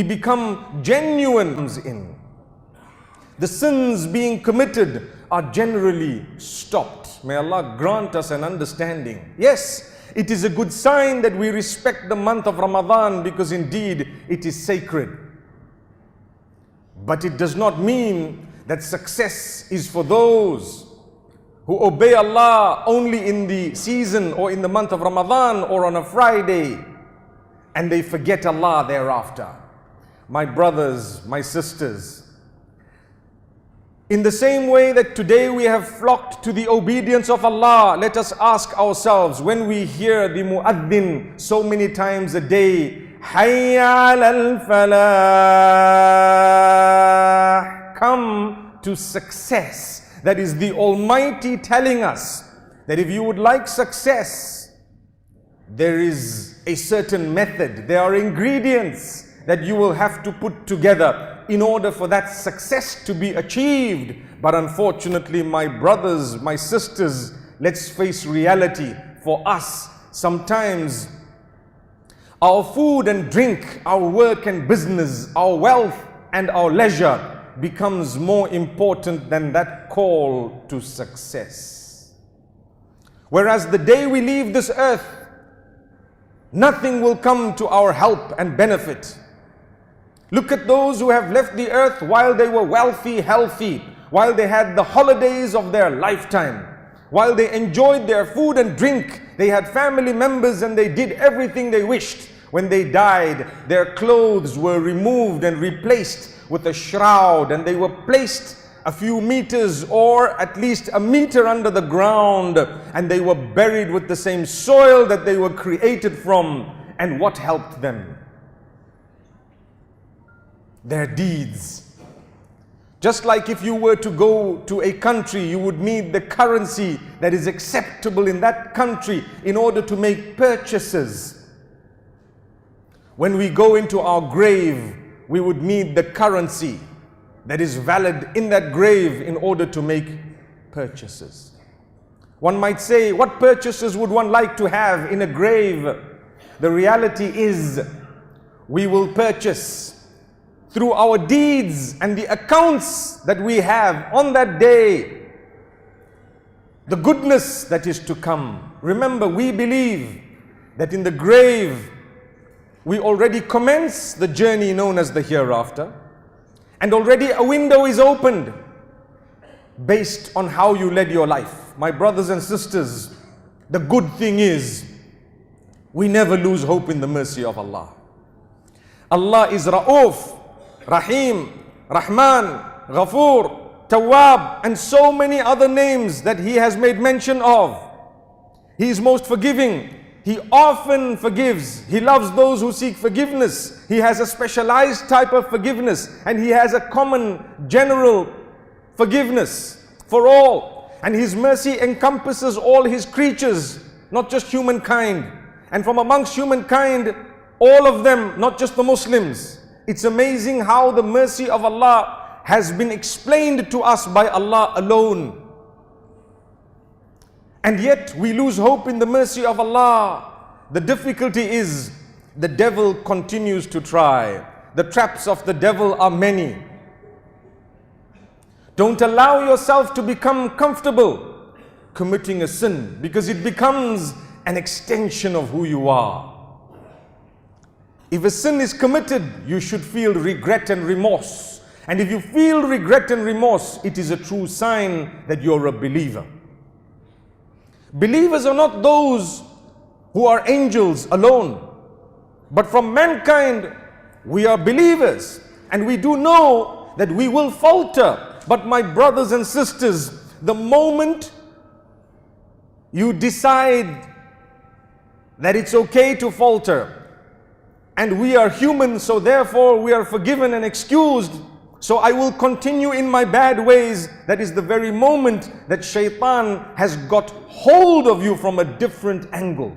become genuine in. The sins being committed are generally stopped. May Allah grant us an understanding. Yes, it is a good sign that we respect the month of Ramadan because indeed it is sacred. But it does not mean that success is for those who obey Allah only in the season or in the month of Ramadan or on a Friday and they forget Allah thereafter. My brothers, my sisters, in the same way that today we have flocked to the obedience of Allah, let us ask ourselves, when we hear the muaddin so many times a day, Hayya al falah, come to success. That is the Almighty telling us that if you would like success, there is a certain method, there are ingredients that you will have to put together in order for that success to be achieved. But unfortunately, my brothers, my sisters, let's face reality. For us, sometimes our food and drink, our work and business, our wealth and our leisure becomes more important than that call to success. Whereas the day we leave this earth, nothing will come to our help and benefit. Look at those who have left the earth while they were wealthy, healthy, while they had the holidays of their lifetime, while they enjoyed their food and drink, they had family members and they did everything they wished. When they died, their clothes were removed and replaced with a shroud, and they were placed a few meters or at least a meter under the ground, and they were buried with the same soil that they were created from. And what helped them? Their deeds. Just like if you were to go to a country, you would need the currency that is acceptable in that country in order to make purchases. When we go into our grave, we would need the currency that is valid in that grave in order to make purchases. One might say, what purchases would one like to have in a grave? The reality is, we will purchase through our deeds and the accounts that we have on that day, the goodness that is to come. Remember, we believe that in the grave, we already commence the journey known as the hereafter, and already a window is opened based on how you led your life. My brothers and sisters, the good thing is, we never lose hope in the mercy of Allah. Allah is Ra'uf, Rahim, Rahman, Ghafoor, Tawwab, and so many other names that He has made mention of. He is most forgiving. He often forgives. He loves those who seek forgiveness. He has a specialized type of forgiveness, and He has a common, general forgiveness for all. And His mercy encompasses all His creatures, not just humankind. And from amongst humankind, all of them, not just the Muslims. It's amazing how the mercy of Allah has been explained to us by Allah alone. And yet we lose hope in the mercy of Allah. The difficulty is, the devil continues to try. The traps of the devil are many. Don't allow yourself to become comfortable committing a sin, because it becomes an extension of who you are. If a sin is committed, you should feel regret and remorse. And if you feel regret and remorse, it is a true sign that you're a believer. Believers are not those who are angels alone, but from mankind, we are believers. And we do know that we will falter. But my brothers and sisters, the moment you decide that it's okay to falter, and we are human, so therefore we are forgiven and excused, so I will continue in my bad ways, that is the very moment that shaitan has got hold of you from a different angle.